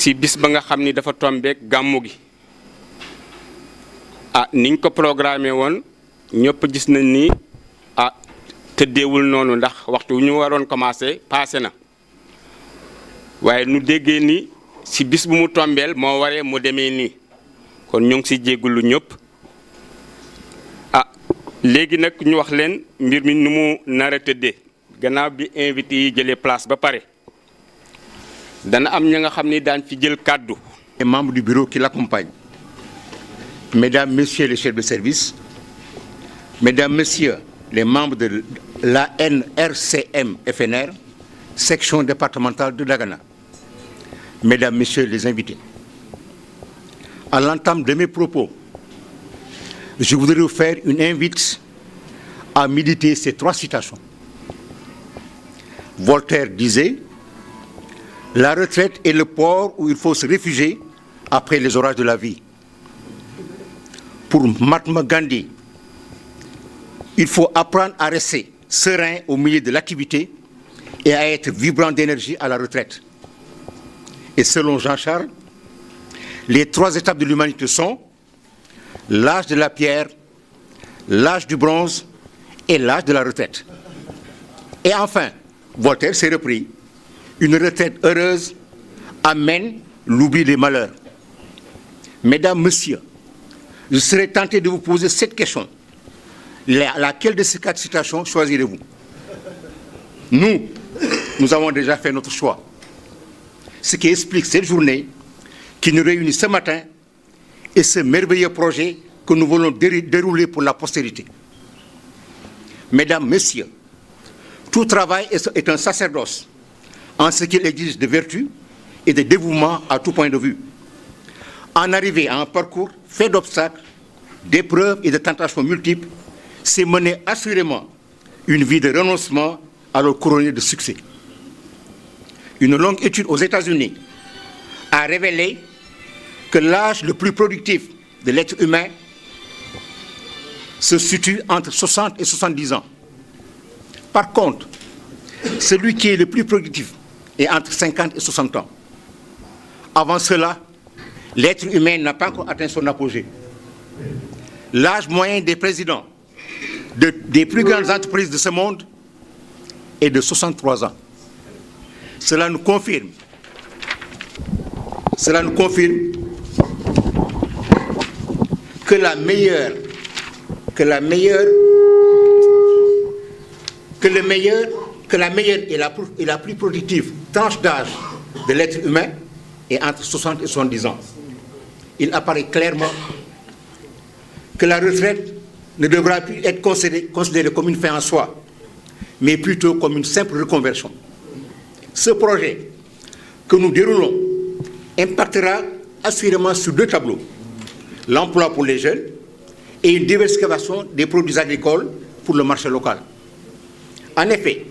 si bis ba nga xam ni dafa tombeek gàmmu gi niñ ko programmé woon ñëpp gis nañ ni tëddeewul noonu ndax waxtu ñu waroon commencé passé na waaye nu déggee ni si bis bu mu tombeel moo waree mu demee nii kon ñu ngi si jéggulu ñëpp léegi nag ñu wax leen mbir mi nu mu nar a tëddee gannaaw bi invité yi jëlee place ba pare dana am ña nga xam ni daan fi jël kàddu. Les membres du bureau qui l'accompagnent, mesdames, messieurs les chefs de service, mesdames, messieurs les membres de l'ANRCM-FNR, section départementale de Dagana, mesdames, messieurs les invités. À l'entame de mes propos, je voudrais vous faire une invite à méditer ces 3 citations. Voltaire disait: la retraite est le port où il faut se réfugier après les orages de la vie. Pour Mahatma Gandhi, il faut apprendre à rester serein au milieu de l'activité et à être vibrant d'énergie à la retraite. Et selon Jean-Charles, les 3 étapes de l'humanité sont l'âge de la pierre, l'âge du bronze et l'âge de la retraite. Et enfin, Voltaire s'est repris: une retraite heureuse amène l'oubli des malheurs. Mesdames, messieurs, je serais tenté de vous poser cette question. Laquelle de ces 4 citations choisirez-vous? Nous avons déjà fait notre choix. Ce qui explique cette journée qui nous réunit ce matin et ce merveilleux projet que nous voulons dérouler pour la postérité. Mesdames, messieurs, tout travail est un sacerdoce en ce qu'il exige de vertu et de dévouement à tout point de vue. En arriver à un parcours fait d'obstacles, d'épreuves et de tentations multiples, c'est mener assurément une vie de renoncement alors couronnée de succès. Une longue étude aux États-Unis a révélé que l'âge le plus productif de l'être humain se situe entre 60 et 70 ans. Par contre, celui qui est le plus productif est entre 50 et 60 ans. Avant cela, l'être humain n'a pas encore atteint son apogée. L'âge moyen des présidents des plus grandes entreprises de ce monde est de 63 ans. Cela nous confirme que la meilleure et la plus productive tranche d'âge de l'être humain est entre 60 et 70 ans. Il apparaît clairement que la retraite ne devra plus être considérée comme une fin en soi, mais plutôt comme une simple reconversion. Ce projet que nous déroulons impactera assurément sur 2 tableaux: l'emploi pour les jeunes et une diversification des produits agricoles pour le marché local. En effet,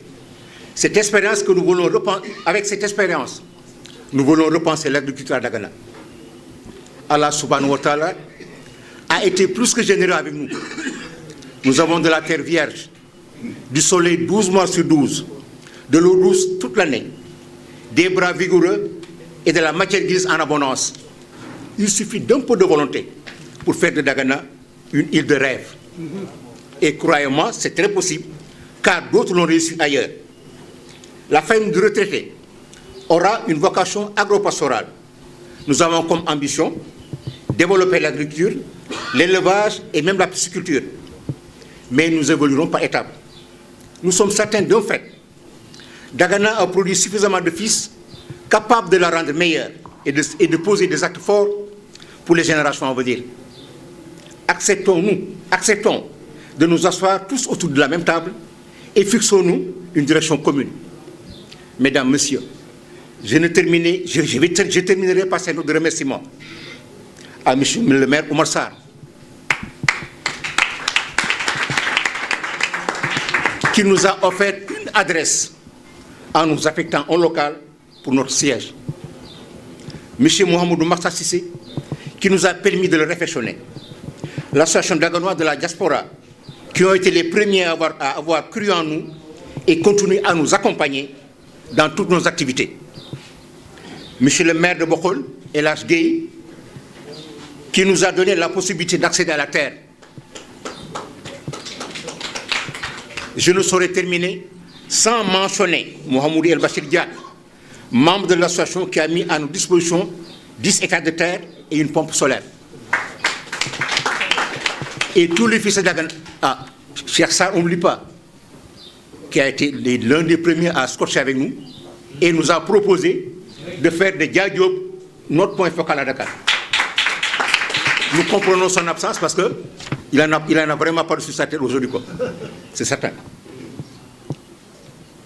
avec cette expérience, nous voulons repenser l'agriculture à Dagana. Allah subhanahu wa ta'ala a été plus que généreux avec nous. Nous avons de la terre vierge, du soleil 12 mois sur 12, de l'eau douce toute l'année, des bras vigoureux et de la matière grise en abondance. Il suffit d'un peu de volonté pour faire de Dagana une île de rêve. Et croyez-moi, c'est très possible, car d'autres l'ont réussi ailleurs. La famille de retraités aura une vocation agro-pastorale. Nous avons comme ambition développer l'agriculture, l'élevage et même la pisciculture. Mais nous évoluerons par étapes. Nous sommes certains d'un fait. Dagana a produit suffisamment de fils capables de la rendre meilleure et de poser des actes forts pour les générations à venir. Acceptons de nous asseoir tous autour de la même table et fixons-nous une direction commune. Mesdames, Messieurs, je terminerai par ces notes de remerciement à M. le maire Oumar Sarr, qui nous a offert une adresse en nous affectant en local pour notre siège. M. Mohamedou Makhtar Cissé, qui nous a permis de le réfectionner. L'association Daganois de la diaspora, qui ont été les premiers à avoir cru en nous et continuent à nous accompagner dans toutes nos activités. Monsieur le maire de Bokhol, El Hadj Gueye, qui nous a donné la possibilité d'accéder à la terre. Je ne saurais terminer sans mentionner Mohamed El Bachir Diagne, membre de l'association qui a mis à nos dispositions 10 hectares de terre et une pompe solaire. Et tous les fils de Dagana, Cheikh Sarr, on n'oublie pas, qui a été l'un des premiers à scotcher avec nous et nous a proposé de faire de Dia Diop notre point focal à Dakar. Nous comprenons son absence parce qu'il en a vraiment pas sur sa tête aujourd'hui, quoi. C'est certain.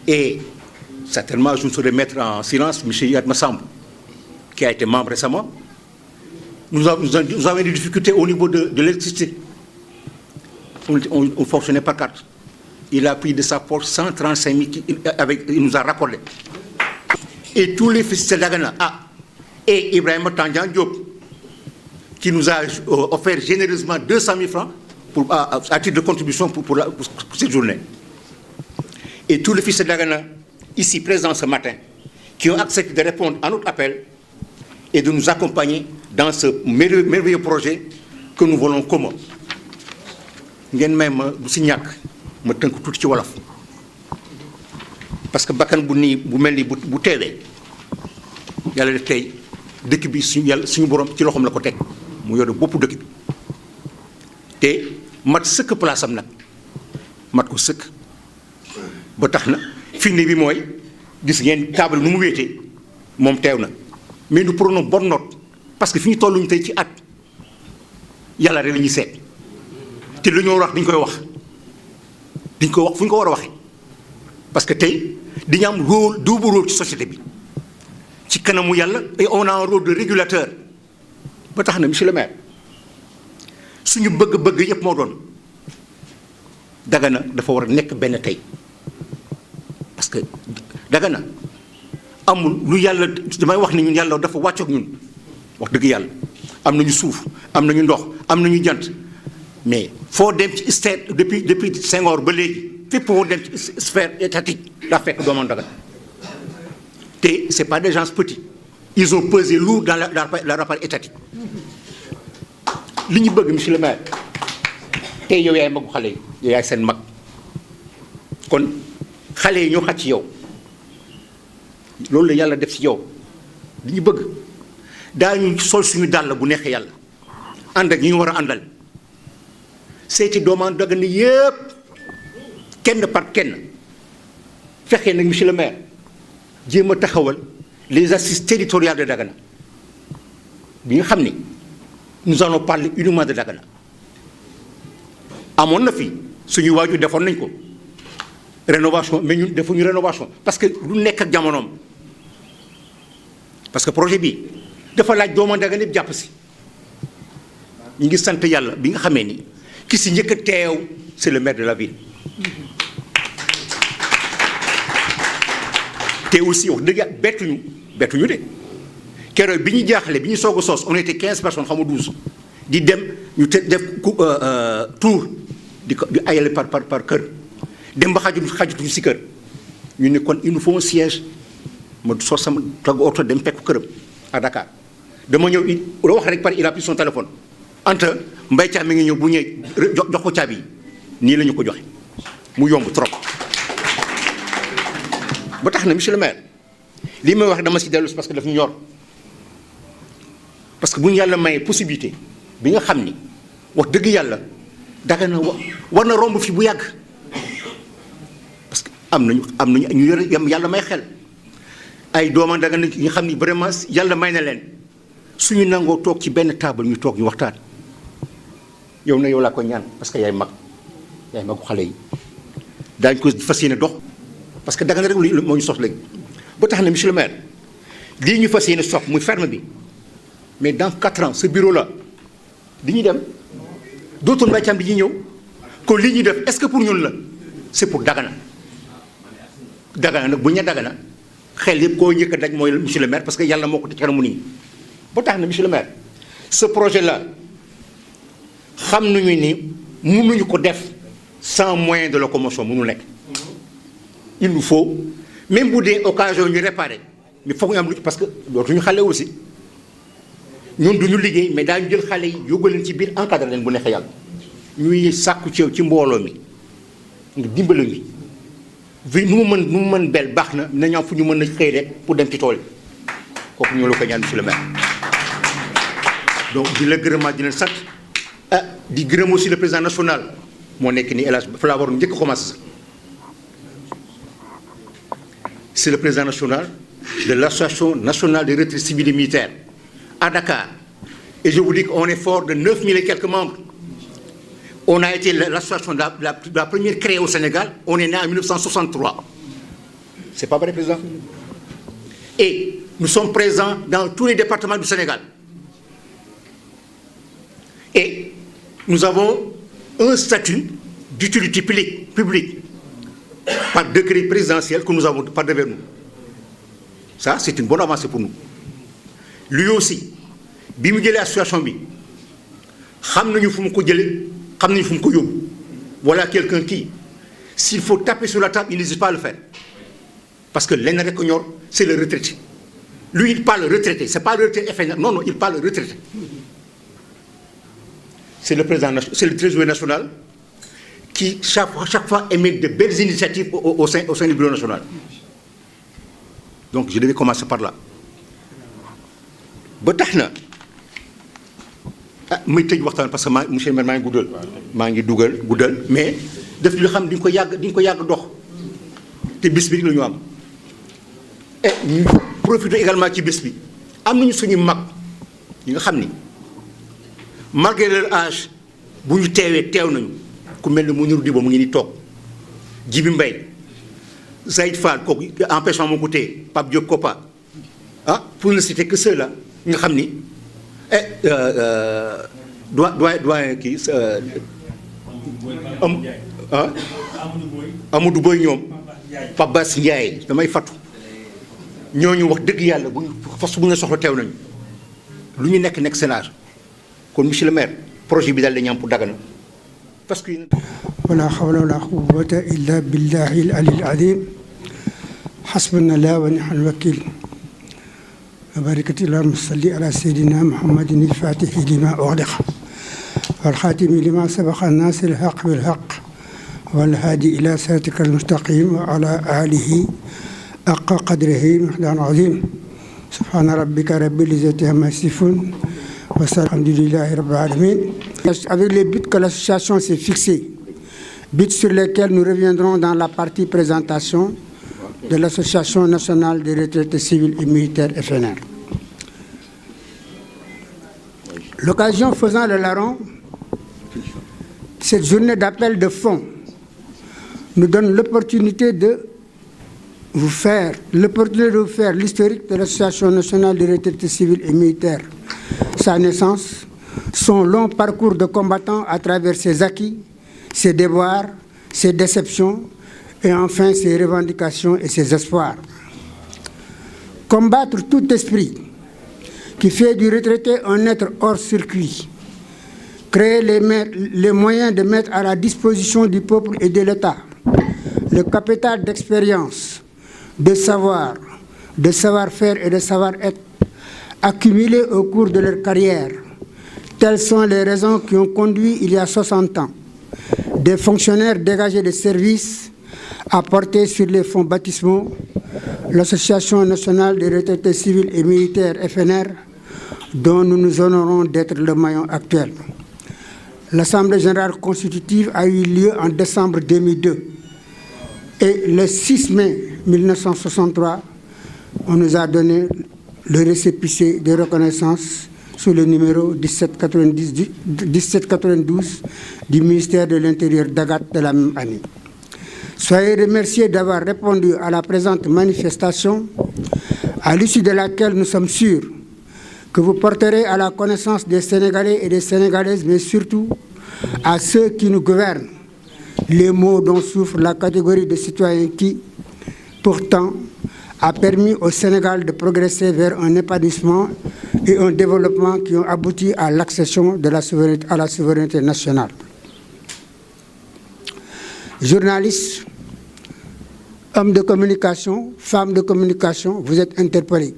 Et certainement, je ne saurais mettre en silence M. Yatma Samb, qui a été membre récemment. Nous avons des difficultés au niveau de l'électricité. On fonctionnait par carte. Il a pris de sa poche 135 000 il nous a raccordé. Et tous les fils de Dagana, et Ibrahim Tandian Diop, qui nous a offert généreusement 200 000 francs à titre de contribution pour cette journée. Et tous les fils de Dagana, ici présents ce matin, qui ont accepté de répondre à notre appel et de nous accompagner dans ce merveilleux projet que nous voulons commun. Ngeen may ma du si ñàkk ma tënk tuuti ci wolof parce que bakkan bu nii bu mel ni bu teewee yàlla def tey dëkk bi suñu borom ci loxoom la ko teg mu yore boppu dëkk bi te mat sëkk place am nag mat ko sëkk ba tax na firnde bi mooy gis ngeen table nu mu wéetee moom teew na mais nous prenons bonne note parce que fi ñu tolluñu tey ci at yàlla rek la ñuy seet te lu ñoo wax dañ koy wax fu ñu ko war a waxee parce que tey dañu am rôle double rôle ci société bi ci kanamu yàlla et on a un rôle de régulateur ba tax na monsieur le maire suñu bëgg-bëgg yëpp moo doon Dagana dafa war a nekk benn tey parce que Dagana amul lu yàlla damay wax ni ñun yàlla dafa wàccoog ñun wax dëgg yàlla am nañu suuf am nañu ndox am nañu jant mais foo dem ci sphère depuis Senghor ba léegi fépp foo dem ci sphère étatique daa fekk doomu Dagana te c'est pas des gens petits ils ont pesé lourd dans le rapport étatique li ñu bëgg monsieur le maire tey yow yaay magu xale yi yow yaay seen mag kon xale yi ñoo xaj ci yow loolu la yàlla def ci yow li ñu bëgg daañu sol suñu dàll bu neexee yàlla ànd ak ñi ñu war a àndal seeti doomu Dagana yëpp kenn par kenn fexe nag monsieur le maire jéem a taxawal les assises territoriales de Dagana bi nga xam ni nous allons parler uniquement de Dagana amoon na fi suñu waajur defoon nañ ko rénovation mais ñun defuñu rénovation parce que lu nekk ak jamonoom parce que projet bi dafa laaj doomu Dagana yëpp jàpp si ñu ngi sant yàlla bi nga xamee ni ki si njëkk a teew c'est le maire de la ville te aussi wax dëgg yàlla bettuñu de keroog bi ñu jaaxle bi ñu soog a sos on était 15 personnes xam nga 12 di dem ñu def tour di ayale par kër dem ba xajutuñu si kër ñu ne kon il nous faut un siège ma sos sama togg oto dem fekk këram à Dakar dama ñëw la wax rek par il a pris son téléphone Anta Mbaye Thiam mi ngi ñëw bu ñëwee jox ko caabi yi nii la ñu ko joxe mu yomb trop ba tax na monsieur le maire lii may wax dama si dellu parce que daf ñu ñor parce que bu ñu yàlla mayee possibilité bi nga xam ni wax dëgg yàlla Dagana war na romb fi bu yàgg parce que am nañu ñu yore yàlla may xel ay doomu Dagana yi nga xam ni vraiment yàlla may na leen suñu nangoo toog ci benn table ñu toog ñu waxtaan yow na yow laa ko ñaan parce que yaay magu xale yi daañu ko fas yéene dox parce que Dagana rek moo ñu sos léegi ba tax na monsieur le maire lii ñu fas yéene sox muy ferme bi mais dans 4 ans ce bureau là di ñuy dem dootul Mbaye Thiam di ñuy ñëw kon lii ñuy def est-ce que pour ñun la c'est pour Dagana nag bu ñu nee Dagana xel yëpp koo njëkk a daj mooy monsieur le maire parce que yàlla moo ko teg kanamu nii ba tax na monsieur le maire ce projet là xam nañu ni mënuñu ko def sans moyen de locomotion mënu nekk il nous faut même bu dee occasion ñu réparer mais foog ñu am parce que dootuñu xale aussi ñun duñu liggéey mais daañu jël xale yi yóbbu leen ci biir encadré leen bu neexee yàlla ñuy sàkku ci mbooloo mi nga dimbali ñu vi nu mu mën bel baax na nañu am fu ñu mën a xëy rek pour dem ci tool yi kooku ñoo la ko ñaan monsieur le maire donc di la gërëmaat di leen sant di gërëm aussi le président national moo nekk nii El Hadj fa laa waroon njëkk a commencé c'est le président national de l'association nationale des retraités civils et militaires à Dakar. Et je vous dis qu'on est fort de 9000 et quelques membres. On a été l'association la première créée au Sénégal. On est né en 1963. C'est pas vrai, président? Et nous sommes présents dans tous les départements du Sénégal. Et nous avons un statut d'utilité publique par décret présidentiel que nous avons par devers nous. Ça, c'est une bonne avancée pour nous. Lui aussi, bi mu jëlee association bi xam nañu fu mu ko jëlee xam nañu fu mu ko yóbbu. Voilà quelqu'un qui, s'il faut taper sur la table, il n'hésite pas à le faire. Parce que lenn rek ko ñor, c'est le retraité. Lui, il parle retraité, c'est pas le retraité FNR. Non, il parle retraité. C'est le président, c'est le trésorier national qui chaque fois émet de belles initiatives au sein du bureau national. Donc je devais commencer par là. ba tax na muy tëj waxtaan parce que monsieur le maire maa ngi guddal mais def li xam di nga ko yàgg dox te bis bi la ñu am et ñu profiter également ci bis bi am nañu suñu mag ñi nga xam ni malgré leur âge bu ñu teew nañu ku mel ne Mounirou Dibo mu ngi ni toog Djibi Mbaye Zaïd Fall kooku empêchement moo ko téye Pape Diop Kopa pour ne citer que ceux-là nga xam ni doyen kii Amadou Boy ñoom Pape Bass Ndiaye damay fattu ñooñu wax dëgg yàlla bu fas bu ñu soxla teew nañu lu ñu nekk Sénat kon monsieur le maire projet bi daal dañu am pour Dagana parce que wala hawla wala quwwata illa billahi al-ali al-azim hasbunallahu wa ni'mal wakil وبارك اللهم صل على سيدنا محمد الفاتح لما أغلق والخاتم لما سبق الناس الحق بالحق والهادي إلى صراطك المستقيم وعلى آله حق قدره مقدار عظيم سبحان ربك رب العزة عما يصفون والحمد لله رب العالمين. Avec les buts que l'association s'est fixés, buts sur lesquels nous reviendrons dans la partie présentation de l'Association nationale des retraités civils et militaires FNR. L'occasion faisant le larron, cette journée d'appel de fonds nous donne l'opportunité de vous faire l'historique de l'Association nationale des retraités civils et militaires, sa naissance, son long parcours de combattant à travers ses acquis, ses déboires, ses déceptions, et enfin ses revendications et ses espoirs. Combattre tout esprit qui fait du retraité un être hors circuit, créer les moyens de mettre à la disposition du peuple et de l'État le capital d'expérience, de savoir, de savoir-faire et de savoir-être accumulés au cours de leur carrière. Telles sont les raisons qui ont conduit il y a 60 ans des fonctionnaires dégagés de services à porter sur les fonds baptismaux l'Association nationale des retraités civils et militaires FNR, dont nous nous honorons d'être le maillon actuel. L'Assemblée générale constitutive a eu lieu en décembre 2002 et le 6 mai 1963, on nous a donné le récépissé de reconnaissance sous le numéro 1792 du ministère de l'Intérieur d'Agathe de la même année. Soyez remerciés d'avoir répondu à la présente manifestation, à l'issue de laquelle nous sommes sûrs que vous porterez à la connaissance des Sénégalais et des Sénégalaises, mais surtout à ceux qui nous gouvernent, les maux dont souffre la catégorie de citoyens qui, pourtant, a permis au Sénégal de progresser vers un épanouissement et un développement qui ont abouti à l'accession à la souveraineté nationale. Journalistes, Hommes de communication, femmes de communication, vous êtes interpellés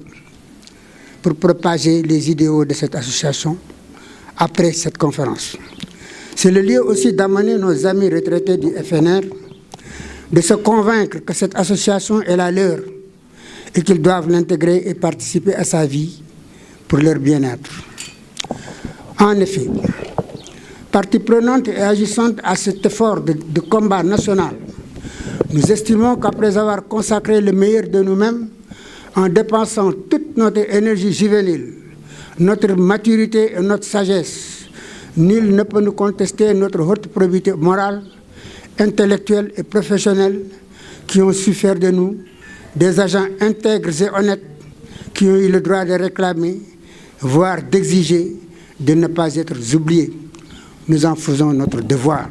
pour propager les idéaux de cette association après cette conférence. C'est le lieu aussi d'amener nos amis retraités du FNR de se convaincre que cette association est la leur et qu'ils doivent l'intégrer et participer à sa vie pour leur bien-être. En effet, partie prenante et agissante à cet effort de combat national, nous estimons qu'après avoir consacré le meilleur de nous-mêmes, en dépensant toute notre énergie juvénile, notre maturité et notre sagesse, nul ne peut nous contester notre haute probité morale, intellectuelle et professionnelle qui ont su faire de nous des agents intègres et honnêtes qui ont eu le droit de réclamer, voire d'exiger, de ne pas être oubliés. Nous en faisons notre devoir.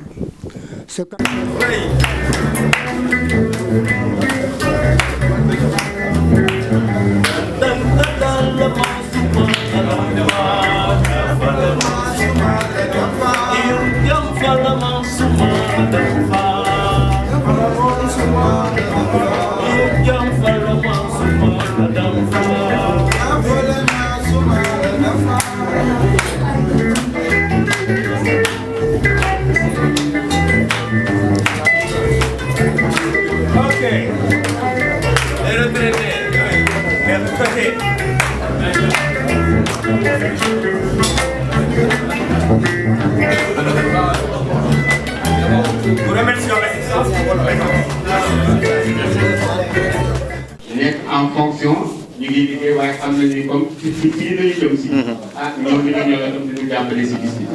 nekk en fonction ñu ngi liggéey waaye xam nañu ni comme fii lañu jëm si. ñoom ñu ngi ñëw itam di ñu jàppale si bis bi.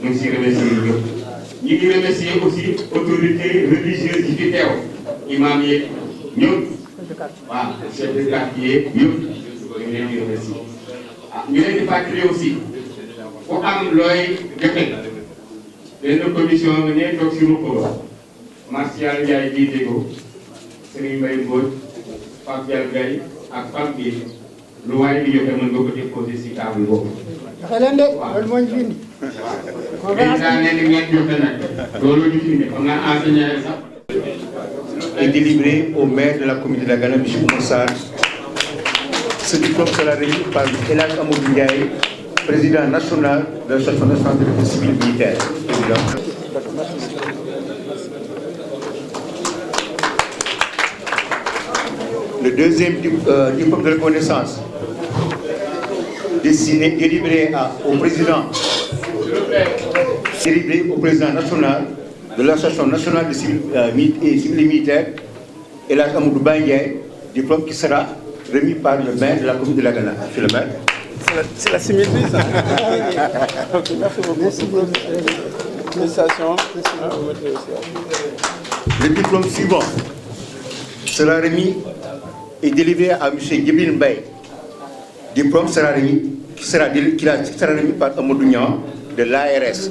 ñu ngi siy remercier ñëpp. ñu ngi remercier aussi autorités religieuses yi fi teew. imam yeeg ñëpp. waaw chef de quartier ñëpp ñu ngi leen di remercier. ñu leen di fàttali aussi ku am looy joxe benn commission nga ne toog si ruq ba Martial Ndiaye jiite ko Serigne Mbaye Mbodj Pape Diallo Gaye ak Pape Gueye lu waaye di joxe mën nga ko déposé si table boobu. xelal de loolu moo ñu fi indi. président nee na ngeen joxe nag loolu ñu fi indi xam naa enseignant yi sax. Et délivré au maire de la commune de Dagana, M. Oumar Sarr. Ce diplôme sera remis par El Hadj Amadou Ndiaye, président national de l'association nationale de défense civile militaire. Le deuxième diplôme de reconnaissance délivré au président national de l'association nationale de civils et militaires, El Hadj Amadou Ndiaye, diplôme qui sera remis par le maire de la commune de Dagana. Monsieur le maire. C'est la similitude, ça. Okay, merci beaucoup. Félicitations. Le diplôme suivant sera remis et délivré à M. Djibril Mbaye. Diplôme qui sera remis par Amadou Niang de l'ARS.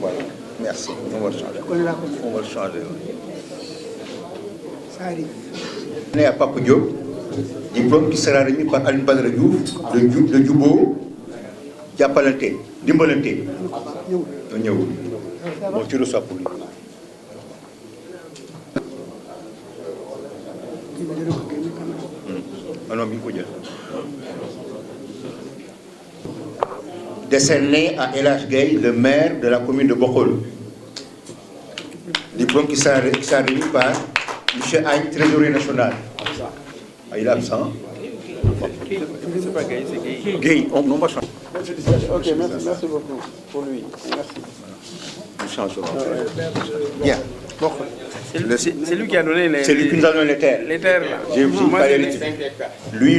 Voilà, merci. On va le changer. Ça arrive. Né à Papa Diop, diplôme qui sera remis par Aline Badara Diouf de Djoubo, Diapalante, Dimbalante. Bon, tu reçois pour lui. Décerné à El Hadj Gaye, le maire de la commune de Bokhol. Diplôme qui sera remis par M. Aïe, trésorier national. Ah, il est absent. C'est pas Gaye, c'est Gaye. Gaye, on va changer. Ok, merci beaucoup pour lui. Merci. On change. Bien. C'est lui qui a donné les... C'est lui qui nous a donné les terres. Les terres, là. J'ai aussi parlé de lui,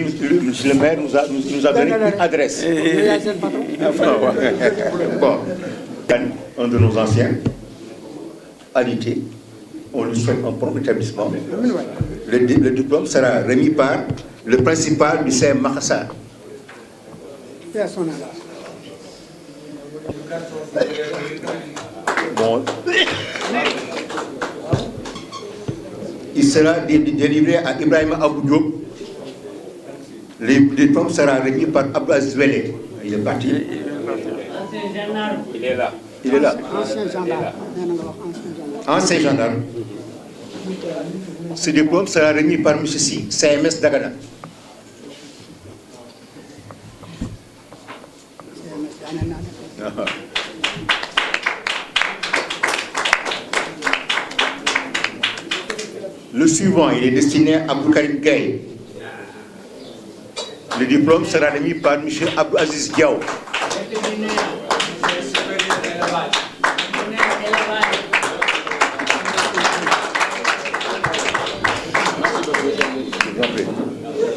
le maire nous a donné une adresse. Bon, un de nos anciens, Alité, on lui souhaite un bon établissement. Le diplôme sera remis par le principal du CM Makassar. Bon. Il sera délivré à Ibrahima Abou Diop. Le diplôme sera remis par Abdou Aziz Wele. Il est parti. Il est là. Il est là. Ancien gendarme. Ancien gendarme. Ce diplôme sera remis par M. Si, CMS Dagana. Le suivant, il est destiné à Abdou Karim Gaye. Le diplôme sera remis par M. Abdou Aziz Diaw.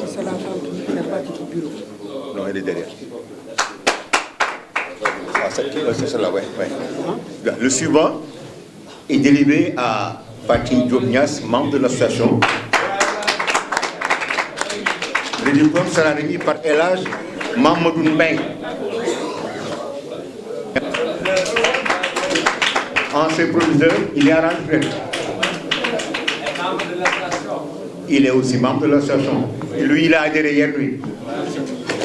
C'est la femme qui fait partie du bureau. Non, elle est derrière. Ah, c'est celle-là, ouais. Le suivant est délivré à Fatim Diop-Niass, membre de l'association. Le diplôme sera remis par Elage Mamadou Mbeng. Ancien proviseur, il est à retraite. Il est aussi membre de l'association. Lui, il a adhéré hier, lui.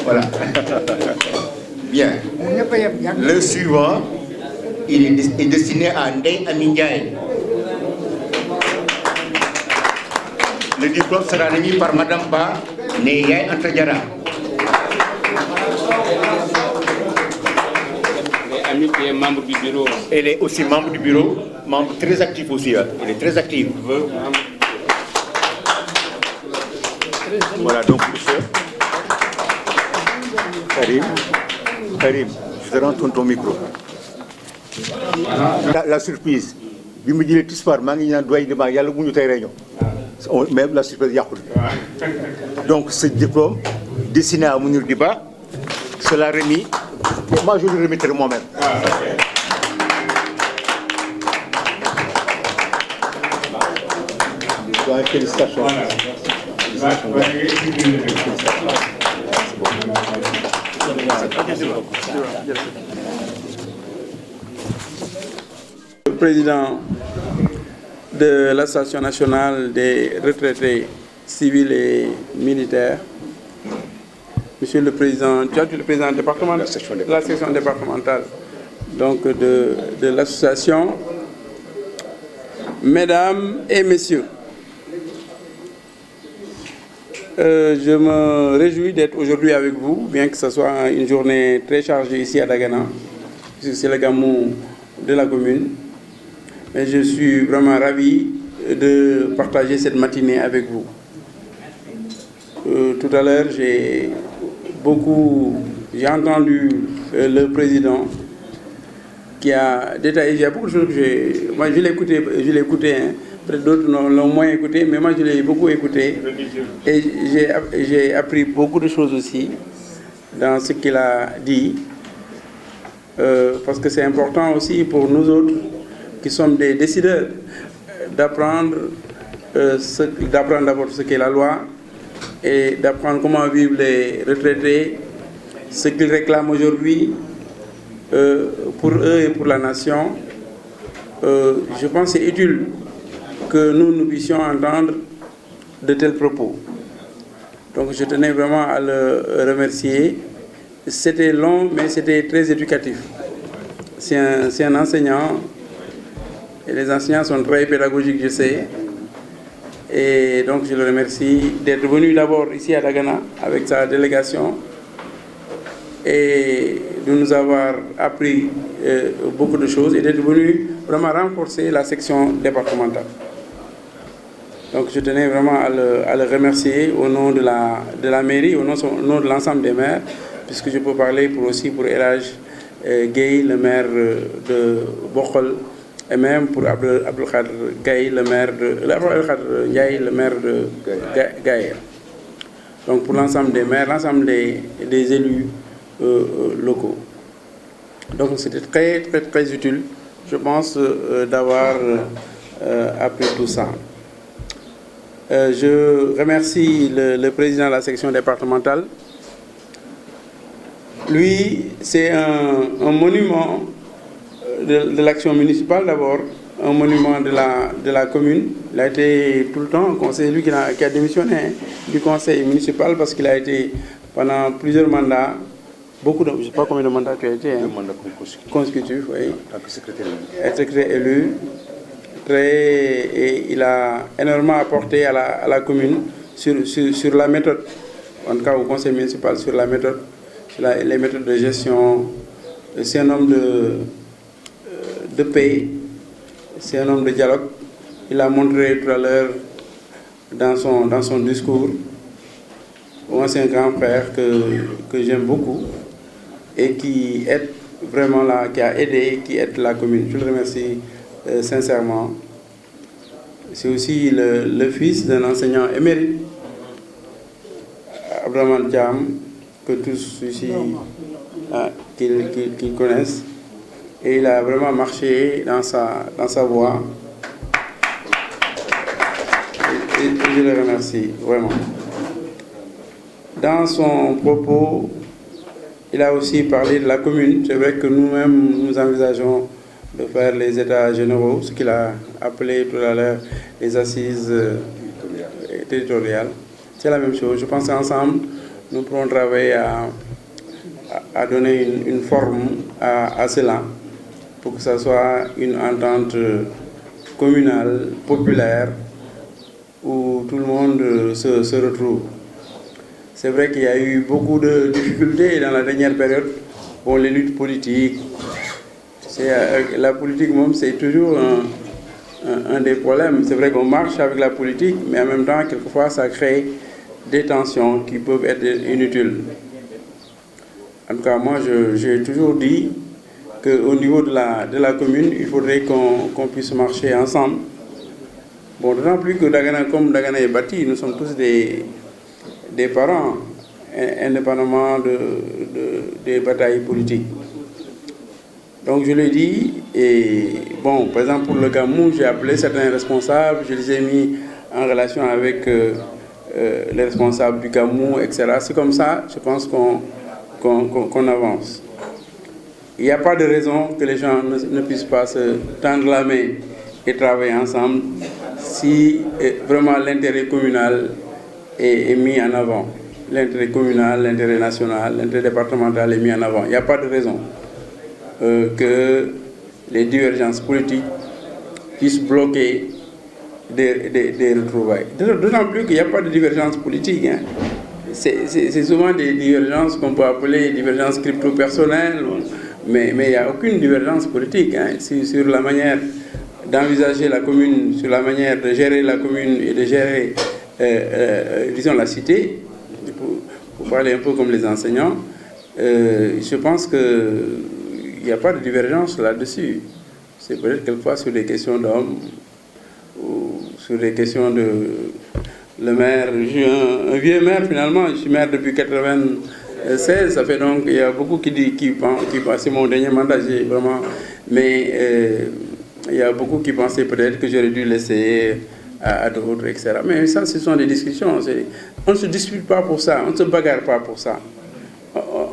Voilà. Bien. Le suivant, il est destiné à Ndeye Amindiaye. Le diplôme sera remis par Madame Ba, née Yaye Anta Diarra. Ami qui est membre du bureau. Elle est aussi membre du bureau, membre très actif aussi. Hein. Elle est très active. Voilà donc pour ça. Karim, je te rends ton micro. La surprise. Bi mu jëlee tisbaar maa ngi ñaan doy dema yàlla bu ñu tey réunion. Même la surprise yàqul. Donc ce diplôme destiné à Mounir Diba sera remis. Moi je le remettrai moi-même. Ouais, félicitations. Le président de l'Association nationale des retraités civils et militaires, Monsieur le Président, tu es le président départemental, de la section départementale donc de l'association. Mesdames et Messieurs, je me réjouis d'être aujourd'hui avec vous, bien que ce soit une journée très chargée ici à Dagana, puisque c'est le gamou de la commune. Mais je suis vraiment ravi de partager cette matinée avec vous. Tout à l'heure, j'ai entendu le président qui a détaillé. Il y a beaucoup de choses que moi je l'ai écouté, hein. Peut-être d'autres l'ont moins écouté, mais moi je l'ai beaucoup écouté. Et j'ai appris beaucoup de choses aussi dans ce qu'il a dit. Parce que c'est important aussi pour nous autres, qui sommes des décideurs, d'apprendre d'abord ce qu'est la loi et d'apprendre comment vivent les retraités, ce qu'ils réclament aujourd'hui pour eux et pour la nation. Je pense que c'est utile que nous puissions entendre de tels propos. Donc je tenais vraiment à le remercier. C'était long, mais c'était très éducatif. C'est un enseignant, et les enseignants sont très pédagogiques, je sais. Et donc je le remercie d'être venu d'abord ici à Dagana avec sa délégation et de nous avoir appris beaucoup de choses et d'être venu vraiment renforcer la section départementale. Donc je tenais vraiment à le remercier au nom de la mairie, au nom de l'ensemble des maires, puisque je peux parler pour Elage Gueye, le maire de Bokhol, et même pour Abdou Khadr Gaye, le maire de Gaye. Donc pour l'ensemble des maires, l'ensemble des élus locaux. Donc c'était très, très, très utile, je pense, d'avoir appris tout ça. Je remercie le président de la section départementale. Lui, c'est un monument de l'action municipale d'abord, un monument de la commune. Il a été tout le temps conseiller, lui qui a démissionné du conseil municipal parce qu'il a été pendant plusieurs mandats beaucoup de... Je ne sais pas combien de mandats tu as été. Le mandat consécutif, oui. En tant que secrétaire élu. Être secrétaire élu. Et il a énormément apporté à la commune sur la méthode, en tout cas au conseil municipal, sur la méthode, sur les méthodes de gestion. C'est un homme de paix, c'est un homme de dialogue. Il a montré tout à l'heure dans son discours. Moi, c'est un grand frère que j'aime beaucoup et qui aide vraiment là, qui a aidé, qui aide la commune. Je le remercie sincèrement. C'est aussi le fils d'un enseignant émérite, Abdraman Thiam, que tous ici qu'ils connaissent. Et il a vraiment marché dans sa voie. Et je le remercie, vraiment. Dans son propos, il a aussi parlé de la commune. C'est vrai que nous-mêmes, nous envisageons de faire les états généraux, ce qu'il a appelé tout à l'heure les assises territoriales. C'est la même chose. Je pense qu'ensemble, nous pourrons travailler à donner une forme à cela, pour que ça soit une entente communale, populaire, où tout le monde se retrouve. C'est vrai qu'il y a eu beaucoup de difficultés dans la dernière période pour les luttes politiques. La politique, c'est toujours un des problèmes. C'est vrai qu'on marche avec la politique, mais en même temps, quelquefois, ça crée des tensions qui peuvent être inutiles. En tout cas, moi, j'ai toujours dit qu'au niveau de la commune, il faudrait qu'on puisse marcher ensemble. Bon, d'autant plus que Dagana, comme Dagana est bâti, nous sommes tous des parents, indépendamment des batailles politiques. Donc je l'ai dit, et bon, par exemple pour le Gamou, j'ai appelé certains responsables, je les ai mis en relation avec les responsables du Gamou, etc. C'est comme ça, je pense qu'on avance. Il n'y a pas de raison que les gens ne puissent pas se tendre la main et travailler ensemble si vraiment l'intérêt communal est mis en avant. L'intérêt communal, l'intérêt national, l'intérêt départemental est mis en avant. Il n'y a pas de raison que les divergences politiques puissent bloquer des retrouvailles. D'autant plus qu'il n'y a pas de divergence politique. Hein. C'est souvent des divergences qu'on peut appeler divergences crypto-personnelles, mais il n'y a aucune divergence politique hein, sur la manière d'envisager la commune, sur la manière de gérer la commune et de gérer, disons, la cité, pour parler un peu comme les enseignants. Je pense qu'il n'y a pas de divergence là-dessus. C'est peut-être quelquefois sur des questions d'hommes ou sur des questions de... Le maire, je suis un vieux maire finalement, je suis maire depuis 1996, ça fait donc, il y a beaucoup qui pensent, c'est mon dernier mandat, vraiment, mais il y a beaucoup qui pensaient peut-être que j'aurais dû laisser à d'autres, etc. Mais ça, ce sont des discussions, on ne se dispute pas pour ça, on ne se bagarre pas pour ça.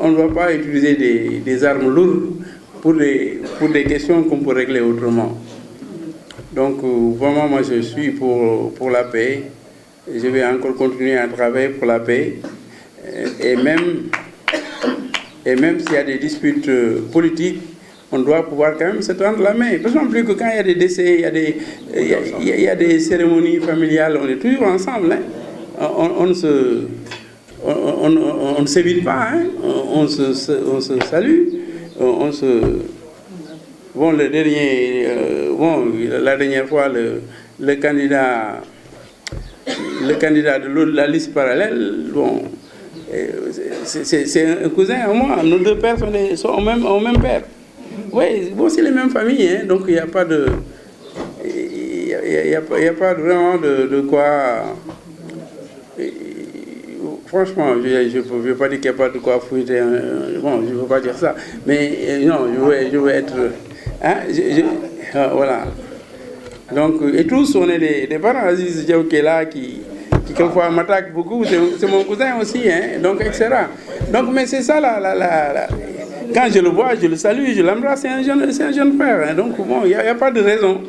On ne va pas utiliser des armes lourdes pour des questions qu'on peut régler autrement. Donc, vraiment, moi, je suis pour la paix. Je vais encore continuer à travailler pour la paix. Et même s'il y a des disputes politiques, on doit pouvoir quand même se tendre la main. Parce que quand il y a des décès, il y a des cérémonies familiales, on est toujours ensemble. Hein. On ne s'évite pas, hein. On se salue, Bon, la dernière fois, le candidat de la liste parallèle, bon, c'est un cousin à moi. Nos deux pères sont au même père. Oui, bon, c'est les mêmes familles, hein, donc il n'y a pas de... Il n'y a pas vraiment de quoi... Franchement, je ne veux pas dire qu'il n'y a pas de quoi fouiller. Bon, je ne veux pas dire ça. Mais non, je veux être... Hein, voilà. Donc, et tous, on est des parents. Aziz Diaw qui est là, qui quelquefois m'attaque beaucoup. C'est mon cousin aussi, hein, donc, etc. Donc, mais c'est ça, quand je le vois, je le salue, je l'embrasse. C'est un jeune frère. Hein, donc, bon, il n'y a pas de raison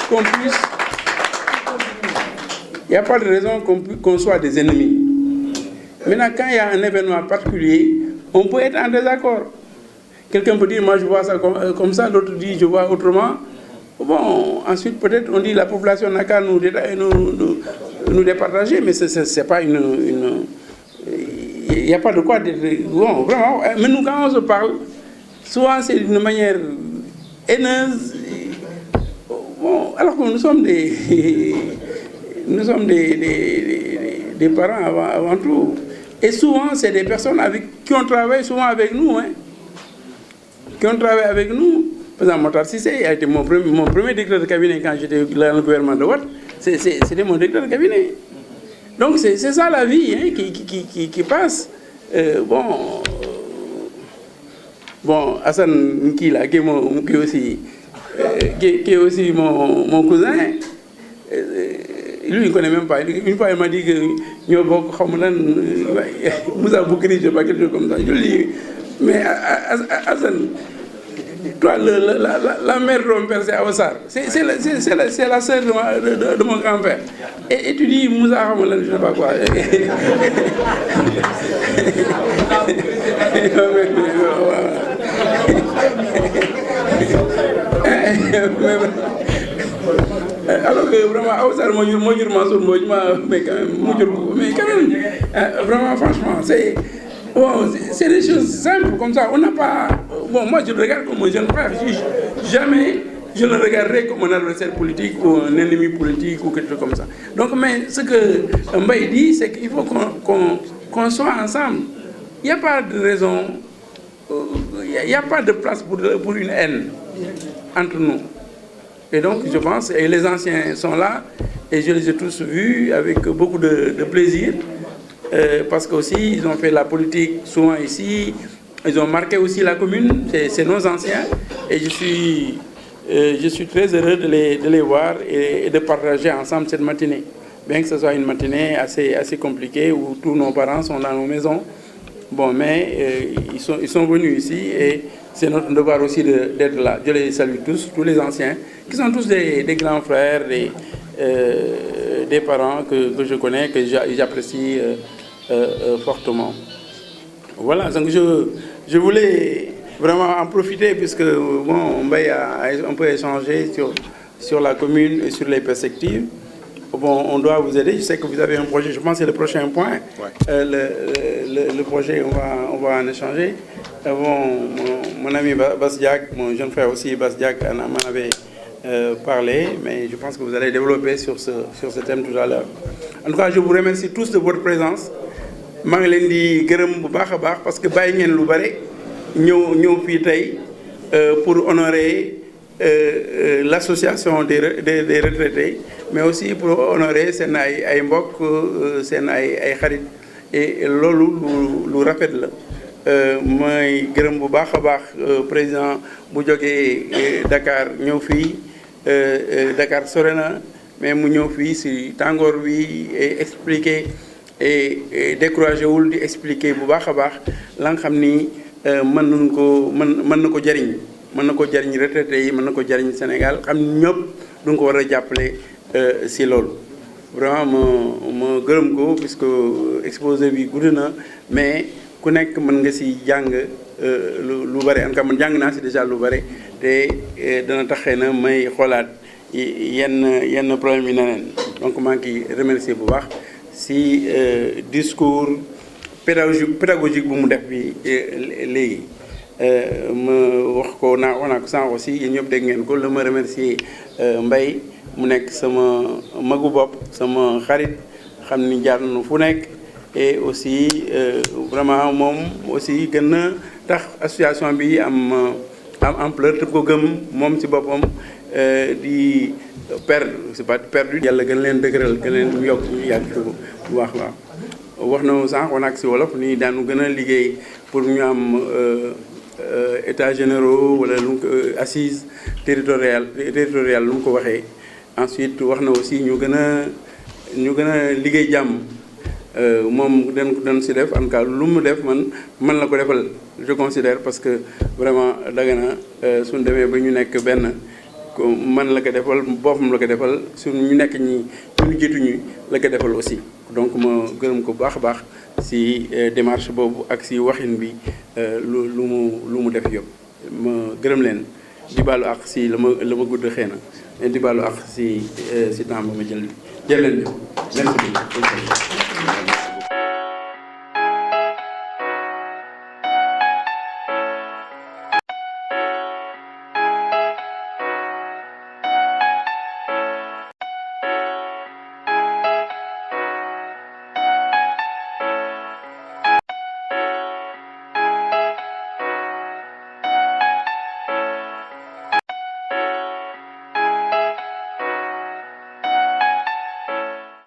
qu'on puisse... Il n'y a pas de raison qu'on soit des ennemis. Maintenant, quand il y a un événement particulier, on peut être en désaccord. Quelqu'un peut dire, moi je vois ça comme ça, l'autre dit, je vois autrement. Bon, ensuite peut-être on dit la population n'a qu'à nous départager, mais c'est pas il n'y a pas de quoi d'être... Bon, vraiment, mais nous quand on se parle, souvent c'est d'une manière haineuse. Bon, alors que nous sommes des parents avant tout. Et souvent, c'est des personnes qui ont travaillé souvent avec nous. Hein, qui ont travaillé avec nous. Par exemple, Mokhtar Cissé a été mon premier directeur de cabinet quand j'étais dans le gouvernement de Watt. C'était mon directeur de cabinet. Donc, c'est ça la vie hein, qui passe. Bon, Hassan qui est aussi mon cousin. Lui, il ne connaît même pas. Une fois, il m'a dit que Moussa Boukri, je ne sais pas, quelque chose comme ça. Je lui dis, mais Hassan, toi, la mère de mon père, c'est Awassar. C'est la sœur de mon grand-père. Et tu dis, Moussa, je ne sais pas quoi. Alors que vraiment, Awassar, mais quand même, vraiment, franchement, c'est des choses simples comme ça. On n'a pas... Bon, moi, je le regarde comme un jeune frère. Jamais je le regarderai comme un adversaire politique ou un ennemi politique ou quelque chose comme ça. Donc, mais ce que Mbaye dit, c'est qu'il faut qu'on soit ensemble. Il n'y a pas de raison, il n'y a pas de place pour une haine entre nous. Et donc, je pense, et les anciens sont là, et je les ai tous vus avec beaucoup de plaisir, parce qu'aussi, ils ont fait la politique souvent ici, ils ont marqué aussi la commune, c'est nos anciens, et je suis très heureux de les voir et de partager ensemble cette matinée. Bien que ce soit une matinée assez compliquée, où tous nos parents sont dans nos maisons, bon, mais ils sont venus ici, et c'est notre devoir aussi d'être là. Je les salue tous les anciens, qui sont tous des grands frères, des parents que je connais, que j'apprécie fortement. Voilà, donc je voulais vraiment en profiter, puisque bon, Mbaye a un peu échangé sur la commune et sur les perspectives. Bon, on doit vous aider. Je sais que vous avez un projet, je pense que c'est le prochain point. Ouais. Le projet, on va en échanger. Bon, mon ami Bass-Diak, mon jeune frère aussi, Bass-Diak, m'en avait parlé, mais je pense que vous allez développer sur ce thème tout à l'heure. En tout cas, je vous remercie tous de votre présence. Je vous remercie parce que vous avez fait pour honorer l'association des retraités, mais aussi pour honorer seen ay mbokk seen ay xarit et loolu lu rafet la mooy gërëm bu baax a baax président bu jógee Dakar ñëw fii Dakar sore na mais mu ñëw fii si tàngoor wi expliquer et découragé wul di expliquer bu baax a baax la nga xam ni mën na ko jariñ retraité yi mën na ko jariñ Sénégal xam ñëpp du ko war a jàppale si loolu vraiment ma gërëm ko puisque exposé bi gudd na mais ku nekk mën nga si jàng lu bare en tout cas man jàng naa si déjà lu bare te dana taxee na may xoolaat yenn problème yi neneen donc maa ngi remercier bu baax si discours pédagogique bu mu def bi léegi ma wax ko naa ko sànq aussi yéen ñëpp dégg ngeen ko la ma remercier Mbaye mu nekk sama magu bopp sama xarit xam ni jaar na fu nekk et aussi vraiment moom aussi gën na tax association bi am ampleur te ko gëm moom ci boppam di perdre c'est pas perdu yàlla gën leen dëgëral gën leen yokk yàgg ko bu baax wax na sànq on ak si wolof ni daanu gën a liggéey pour ñu am états généraux wala lu assise territoriale lu mu ko waxee. Ensuite wax na aussi ñu gën a liggéey jàmm moom dañ si def en tout cas lu mu def man la ko defal je considère parce que vraiment Dagana suñu demee ba ñu nekk benn man la ko defal boppam la ko defal suñu ñu nekk ñu jiituñu la ko defal aussi donc ma gërëm ko bu baax a baax si démarche boobu ak si waxin bi lu mu def yëpp ma gërëm leen di baalu ak si la ma gudd xëy na mais di baalu ak si temps ba ma jël leen merci beaucoup.